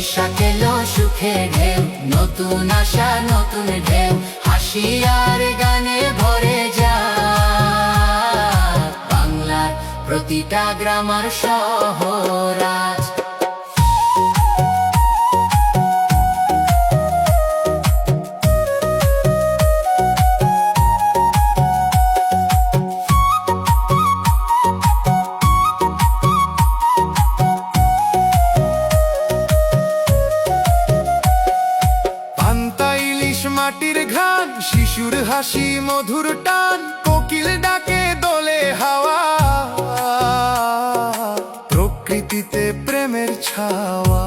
বৈশাখ এলো সুখে ঢেউ, নতুন আশা নতুন ঢেউ, হাসি আর গানে ভরে যায় বাংলার প্রতিটা গ্রাম আর শহর আজ। মাটির ঘ্রাণ, শিশুর হাসি, মধুর টান, কোকিল ডাকে দোলে হাওয়া, প্রকৃতিতে প্রেমের ছাওয়া।